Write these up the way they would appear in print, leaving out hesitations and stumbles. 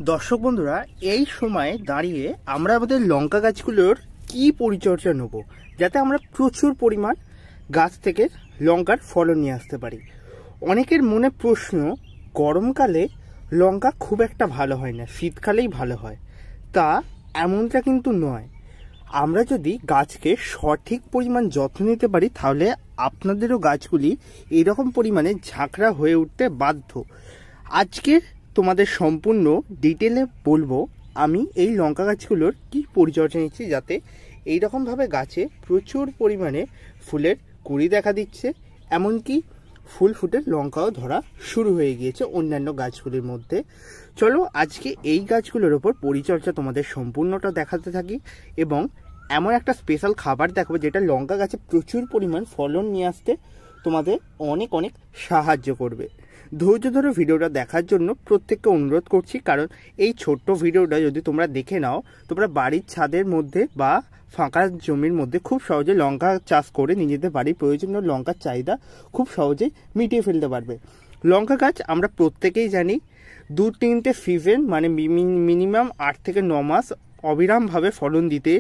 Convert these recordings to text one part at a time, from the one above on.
দর্শক বন্ধুরা, এই সময় দাঁড়িয়ে আমরা আমাদের লঙ্কা গাছগুলোর কি পরিচর্যা নেব যাতে আমরা প্রচুর পরিমাণ গাছ থেকে লঙ্কার ফলন নিয়ে আসতে পারি। অনেকের মনে প্রশ্ন, গরমকালে লঙ্কা খুব একটা ভালো হয় না, শীতকালেই ভালো হয়। তা এমনটা কিন্তু নয়। আমরা যদি গাছকে সঠিক পরিমাণ যত্ন নিতে পারি তাহলে আপনাদেরও গাছগুলি এইরকম পরিমাণে ঝাঁকড়া হয়ে উঠতে বাধ্য। আজকে তোমাদের সম্পূর্ণ ডিটেলে বলবো আমি এই লঙ্কা গাছগুলোর কি পরিচর্যা নিচ্ছি যাতে এইরকমভাবে গাছে প্রচুর পরিমাণে ফুলের কুঁড়ি দেখা দিচ্ছে, এমনকি ফুল ফুটে লঙ্কাও ধরা শুরু হয়ে গিয়েছে অন্যান্য গাছগুলির মধ্যে। চলো আজকে এই গাছগুলোর ওপর পরিচর্যা তোমাদের সম্পূর্ণটা দেখাতে থাকি এবং এমন একটা স্পেশাল খাবার দেখাবো যেটা লঙ্কা গাছে প্রচুর পরিমাণ ফলন নিয়ে আসতে তোমাদের অনেক অনেক সাহায্য করবে। ধৈর্য ধরে ভিডিওটা দেখার জন্য প্রত্যেককে অনুরোধ করছি, কারণ এই ছোট্ট ভিডিওটা যদি তোমরা দেখে নাও তোমরা বাড়ির ছাদের মধ্যে বা ফাঁকা জমির মধ্যে খুব সহজে লঙ্কা চাষ করে নিজেদের বাড়ির প্রয়োজনীয় লঙ্কার চাহিদা খুব সহজেই মিটিয়ে ফেলতে পারবে। লঙ্কা গাছ আমরা প্রত্যেকেই জানি 2-3টে সিজন মানে মিনিমাম 8 থেকে 9 মাস অবিরামভাবে ফলন দিতে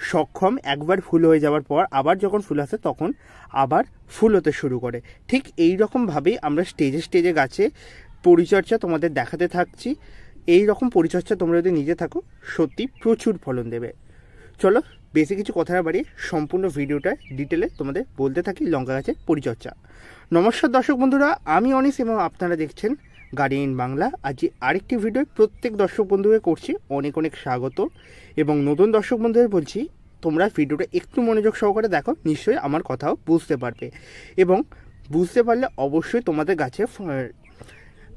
সক্ষম। একবার ফুল হয়ে যাওয়ার পর আবার যখন ফুল আসে তখন আবার ফুল হতে শুরু করে। ঠিক এই রকমভাবেই আমরা স্টেজে স্টেজে গাছে পরিচর্যা তোমাদের দেখাতে থাকছি। এই রকম পরিচর্যা তোমরা যদি নিজে থাকো সত্যি প্রচুর ফলন দেবে। চলো বেশি কিছু কথা না বাড়িয়ে সম্পূর্ণ ভিডিওটা ডিটেলে তোমাদের বলতে থাকি লঙ্কা গাছের পরিচর্যা। নমস্কার দর্শক বন্ধুরা, আমি অনিশ এবং আপনারা দেখছেন গার্ডিয়ান বাংলা। আজ আরেকটি ভিডিও প্রত্যেক দর্শক বন্ধুকে করছি অনেক অনেক স্বাগত এবং নতুন দর্শক বন্ধুদের বলছি তোমরা ভিডিওটা একটু মনোযোগ সহকারে দেখো, নিশ্চয়ই আমার কথাও বুঝতে পারবে এবং বুঝতে পারলে অবশ্যই তোমাদের গাছে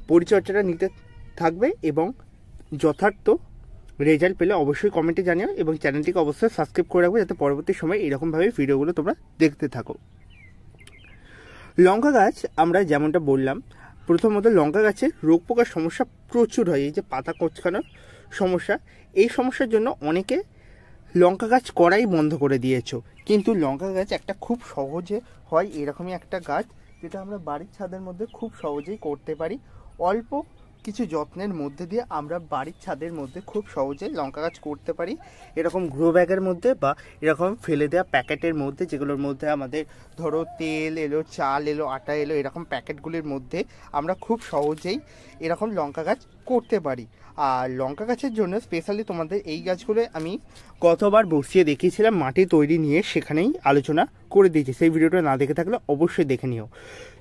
পরিচর্যাটা নিতে থাকবে এবং যথার্থ রেজাল্ট পেলে অবশ্যই কমেন্টে জানিও এবং চ্যানেলটিকে অবশ্যই সাবস্ক্রাইব করে রাখবে যাতে পরবর্তী সময় এরকমভাবে ভিডিওগুলো তোমরা দেখতে থাকো। লঙ্কা গাছ আমরা যেমনটা বললাম, প্রথমত লঙ্কা গাছে রোগ পোকার সমস্যা প্রচুর হয়। এই যে পাতা কোঁচকানোর সমস্যা, এই সমস্যার জন্য অনেকে লঙ্কা গাছ করাই বন্ধ করে দিয়েছো, কিন্তু লঙ্কা গাছ একটা খুব সহজে হয় এরকমই একটা গাছ যেটা আমরা বাড়ির ছাদের মধ্যে খুব সহজেই করতে পারি। অল্প কিছু যত্নের মধ্যে দিয়ে আমরা বাড়ির ছাদের মধ্যে খুব সহজে লঙ্কা গাছ করতে পারি। এরকম গ্রো ব্যাগের মধ্যে বা এরকম ফেলে দেওয়া প্যাকেটের মধ্যে, যেগুলোর মধ্যে আমাদের ধরো তেল এলো, চাল এলো, আটা এলো, এরকম প্যাকেটগুলির মধ্যে আমরা খুব সহজেই এরকম লঙ্কা গাছ করতে পারি। আর লঙ্কা গাছের জন্য স্পেশালি তোমাদের এই গাছগুলো আমি গতবার বসিয়ে দেখিয়েছিলাম মাটি তৈরি নিয়ে, সেখানেই আলোচনা করে দিয়েছি। সেই ভিডিওটা না দেখে থাকলে অবশ্যই দেখে নিও।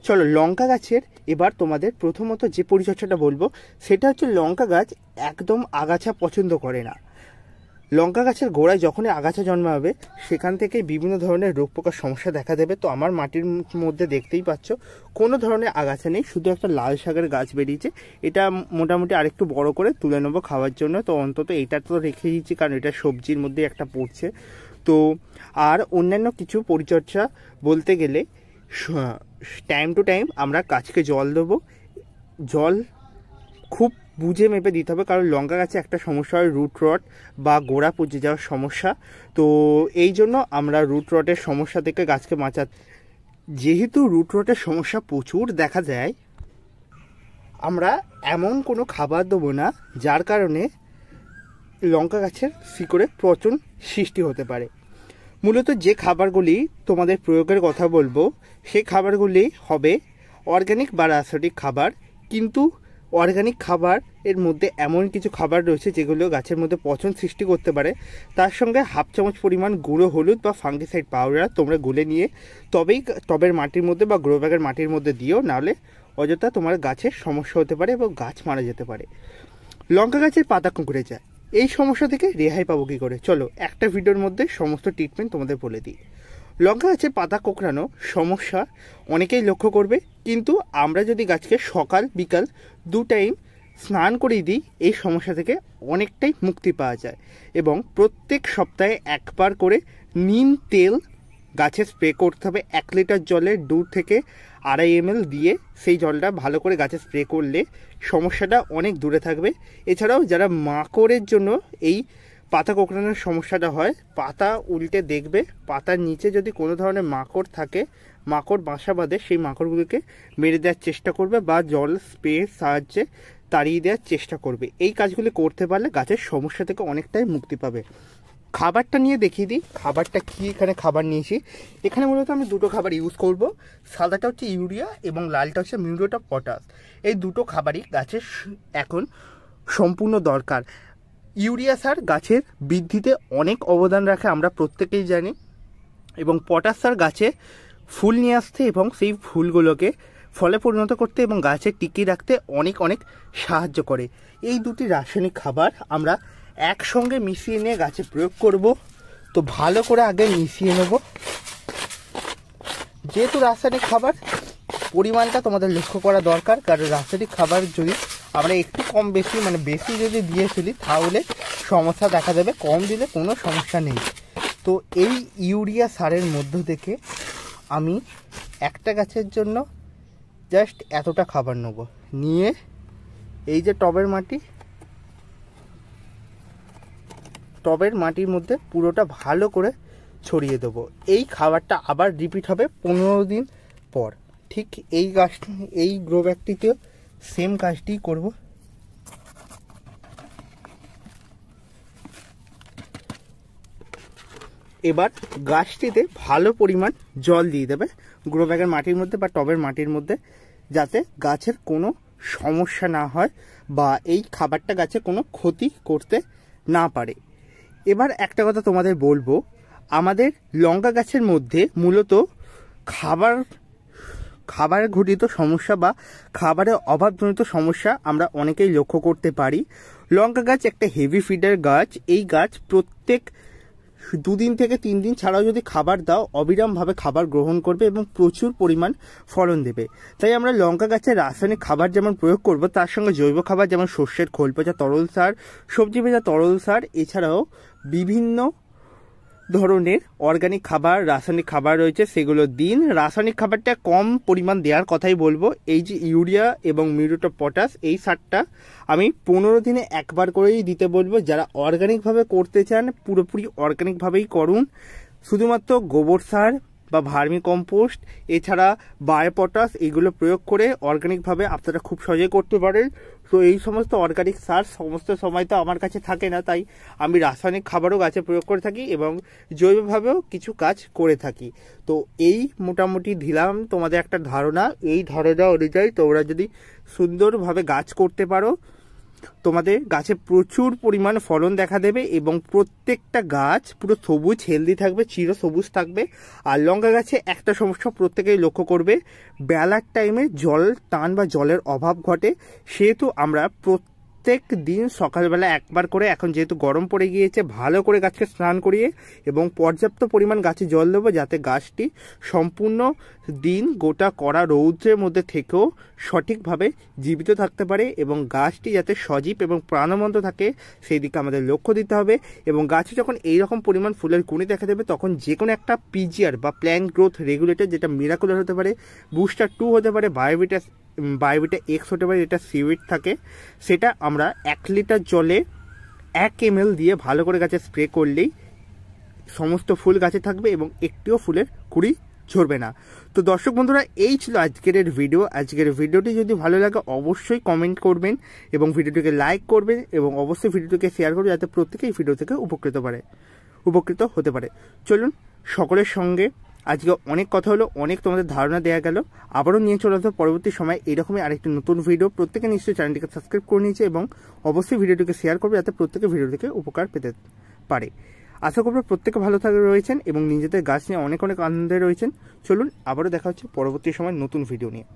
চলো লঙ্কা গাছের এবার তোমাদের প্রথমত যে পরিচর্যাটা বলবো সেটা হচ্ছে লঙ্কা গাছ একদম আগাছা পছন্দ করে না। লঙ্কা গাছের গোড়ায় যখনই আগাছা জন্মাবে সেখান থেকে বিভিন্ন ধরনের রোগ পোকার সমস্যা দেখা দেবে। তো আমার মাটির মধ্যে দেখতেই পাচ্ছ কোনো ধরনের আগাছা নেই, শুধু একটা লাল শাকের গাছ বেরিয়েছে। এটা মোটামুটি আরেকটু বড় করে তুলে নেবো খাওয়ার জন্য, তো অন্তত এটা তো রেখে দিচ্ছি কারণ এটা সবজির মধ্যে একটা পড়ছে। তো আর অন্যান্য কিছু পরিচর্যা বলতে গেলে টাইম টু টাইম আমরা গাছকে জল দেবো। জল খুব বুঝে মেপে দিতে হবে, কারণ লঙ্কা গাছে একটা সমস্যা হয় রুট রট বা গোড়া পচে যাওয়ার সমস্যা। তো এই জন্য আমরা রুট রটের সমস্যা থেকে গাছকে যেহেতু রুট রটের সমস্যা প্রচুর দেখা যায়, আমরা এমন কোনো খাবার দেবো না যার কারণে লঙ্কা গাছের শিকড়ে পচন সৃষ্টি হতে পারে। মূলত যে খাবারগুলি তোমাদের প্রয়োগের কথা বলবো সেই খাবারগুলি হবে অর্গ্যানিক বা রাসায়নিক খাবার, কিন্তু অর্গ্যানিক খাবার এর মধ্যে এমন কিছু খাবার রয়েছে যেগুলো গাছের মধ্যে পচন সৃষ্টি করতে পারে। তার সঙ্গে 1/2 চামচ পরিমাণ গুঁড়ো হলুদ বা ফাঙ্গিসাইড পাউডার তোমরা গুলে নিয়ে তবেই টবের মাটির মধ্যে বা গ্রো ব্যাগের মাটির মধ্যে দিও, নাহলে অযথা তোমার গাছের সমস্যা হতে পারে এবং গাছ মারা যেতে পারে। লঙ্কা গাছের পাতা কুঁকড়ে যায়, এই সমস্যা থেকে রেহাই পাবো কী করে? চলো একটা ভিডিওর মধ্যে সমস্ত ট্রিটমেন্ট তোমাদের বলে দিই। লঙ্কা গাছের পাতা কোঁকড়ানো সমস্যা অনেকেই লক্ষ্য করবে, কিন্তু আমরা যদি গাছকে সকাল বিকাল 2 টাইম স্নান করিয়ে দিই এই সমস্যা থেকে অনেকটাই মুক্তি পাওয়া যায়। এবং প্রত্যেক সপ্তাহে একবার করে নিম তেল গাছে স্প্রে করতে হবে। 1 লিটার জলে 2 থেকে 2.5 ml দিয়ে সেই জলটা ভালো করে গাছে স্প্রে করলে সমস্যাটা অনেক দূরে থাকবে। এছাড়াও যারা মাকড়ের জন্য এই পাতা কোঁকড়ানোর সমস্যাটা হয়, পাতা উল্টে দেখবে পাতার নিচে যদি কোনো ধরনের মাকড় থাকে, মাকড় বাসা বাঁধে, সেই মাকড়গুলোকে মেরে দেওয়ার চেষ্টা করবে বা জল স্প্রের সাহায্যে তাড়িয়ে দেওয়ার চেষ্টা করবে। এই কাজগুলি করতে পারলে গাছের সমস্যা থেকে অনেকটাই মুক্তি পাবে। খাবারটা নিয়ে দেখিয়ে দিই খাবারটা কি। এখানে খাবার নিয়েছি, এখানে মূলত আমি দুটো খাবার ইউজ করব। সাদাটা হচ্ছে ইউরিয়া এবং লালটা হচ্ছে মিউরেট অফ পটাশ। এই দুটো খাবারই গাছের এখন সম্পূর্ণ দরকার। ইউরিয়া সার গাছের বৃদ্ধিতে অনেক অবদান রাখে, আমরা প্রত্যেকেই জানি, এবং পটাশ সার গাছে ফুল নিয়ে আসতে এবং সেই ফুলগুলোকে ফলে পরিণত করতে এবং গাছে টিকিয়ে রাখতে অনেক অনেক সাহায্য করে। এই দুটি রাসায়নিক খাবার আমরা একসঙ্গে মিশিয়ে নিয়ে গাছে প্রয়োগ করব। তো ভালো করে আগে মিশিয়ে নেব। যেহেতু রাসায়নিক খাবার পরিমাণটা তোমাদের লক্ষ্য করা দরকার, কারণ রাসায়নিক খাবার যদি আমরা একটু কম বেশি বেশি যদি দিয়ে ফেলি তাহলে সমস্যা দেখা দেবে, কম দিলে কোনো সমস্যা নেই। তো এই ইউরিয়া সারের মধ্য থেকে আমি একটা গাছের জন্য জাস্ট এতটা খাবার নেব, নিয়ে এই যে টবের মাটির মধ্যে পুরোটা ভালো করে ছড়িয়ে দেবো। এই খাবারটা আবার রিপিট হবে 15 দিন পর। ঠিক এই গ্রো ব্যাগটিতেও সেম কাজটি করব। এবার গাছটিতে ভালো পরিমাণ জল দিয়ে দেবে গ্রো ব্যাগের মাটির মধ্যে বা টবের মাটির মধ্যে, যাতে গাছের কোনো সমস্যা না হয় বা এই খাবারটা গাছে কোনো ক্ষতি করতে না পারে। এবার একটা কথা তোমাদের বলবো, আমাদের লঙ্কা গাছের মধ্যে মূলত খাবার ঘটিত সমস্যা বা খাবারের অভাবজনিত সমস্যা আমরা অনেকেই লক্ষ্য করতে পারি। লঙ্কা গাছ একটা হেভি ফিডার গাছ। এই গাছ প্রত্যেক 2 দিন থেকে 3 দিন ছাড়াও যদি খাবার দাও অবিরামভাবে খাবার গ্রহণ করবে এবং প্রচুর পরিমাণ ফলন দেবে। তাই আমরা লঙ্কা গাছের রাসায়নিক খাবার যেমন প্রয়োগ করব, তার সঙ্গে জৈব খাবার যেমন শস্যের খোল পচা তরল সার, সবজি ভেজা তরল সার, এছাড়াও বিভিন্ন ধরনের অর্গানিক খাবার, রাসায়নিক খাবার রয়েছে, সেগুলো দিন। রাসায়নিক খাবারটা কম পরিমাণ দেওয়ার কথাই বলবো। এই যে ইউরিয়া এবং মিউরেট অফ পটাশ, এই সারটা আমি 15 দিনে একবার করেই দিতে বলবো। যারা অর্গানিকভাবে করতে চান পুরোপুরি অর্গানিকভাবেই করুন। শুধুমাত্র গোবর সার বা ভার্মি কম্পোস্ট এছাড়া বায়ো পটাশ এগুলো প্রয়োগ করে অর্গানিকভাবে আপনারা খুব সহজেই করতে পারেন। তো এই সমস্ত অর্গানিক সার সমস্ত সময় তো আমার কাছে থাকে না, তাই আমি রাসায়নিক খাবারও গাছে প্রয়োগ করে থাকি এবং জৈবভাবেও কিছু কাজ করে থাকি। তো এই মোটামুটি দিলাম তোমাদের একটা ধারণা। এই ধারণা অনুযায়ী তোমরা যদি সুন্দরভাবে গাছ করতে পারো, তোমাদের গাছে প্রচুর পরিমাণ ফলন দেখা দেবে এবং প্রত্যেকটা গাছ পুরো সবুজ হেলদি থাকবে, চির সবুজ থাকবে। আর লঙ্কা গাছে একটা সমস্যা প্রত্যেকেই লক্ষ্য করবে, বেলার টাইমে জল টান বা জলের অভাব ঘটে। সেহেতু আমরা প্রত্যেক দিন সকালবেলা একবার করে, এখন যেহেতু গরম পড়ে গিয়েছে, ভালো করে গাছকে স্নান করিয়ে এবং পর্যাপ্ত পরিমাণ গাছে জল দেবো, যাতে গাছটি সম্পূর্ণ দিন গোটা কড়া রৌদ্রের মধ্যে থেকেও সঠিকভাবে জীবিত থাকতে পারে এবং গাছটি যাতে সজীব এবং প্রাণবন্ত থাকে সেই দিকে আমাদের লক্ষ্য দিতে হবে। এবং গাছে যখন এইরকম পরিমাণ ফুলের কুঁড়ি দেখা দেবে, তখন যে কোনো একটা পিজিআর বা প্ল্যান্ট গ্রোথ রেগুলেটর, যেটা মিরাকুলার হতে পারে, বুস্টার 2 হতে পারে, বায়োভিটা এক্স হতে পারে, যেটা সিউইড থাকে, সেটা আমরা 1 লিটার জলে 1 ml দিয়ে ভালো করে গাছে স্প্রে করলেই সমস্ত ফুল গাছে থাকবে এবং একটিও ফুলের কুঁড়ি ঝরবে না। তো দর্শক বন্ধুরা, এই ছিল আজকের ভিডিও। আজকের ভিডিওটি যদি ভালো লাগে অবশ্যই কমেন্ট করবেন এবং ভিডিওটিকে লাইক করবেন এবং অবশ্যই ভিডিওটিকে শেয়ার করবেন, যাতে প্রত্যেকেই ভিডিও থেকে উপকৃত হতে পারে। চলুন, সকলের সঙ্গে আজকে অনেক কথা হলো, অনেক তোমাদের ধারণা দেওয়া গেল। আবারও নিয়ে চলে আসবো পরবর্তী সময় এরকমই আরেকটি নতুন ভিডিও। প্রত্যেকে নিশ্চয়ই চ্যানেলটিকে সাবস্ক্রাইব করে নিয়েছে এবং অবশ্যই ভিডিওটিকে শেয়ার করবে, যাতে প্রত্যেকে ভিডিও থেকে উপকার পেতে পারে। আশা করবো প্রত্যেকে ভালো রয়েছেন এবং নিজেদের গাছ নিয়ে অনেক অনেক আনন্দে রয়েছেন। চলুন, আবারও দেখা হচ্ছে পরবর্তী সময় নতুন ভিডিও নিয়ে।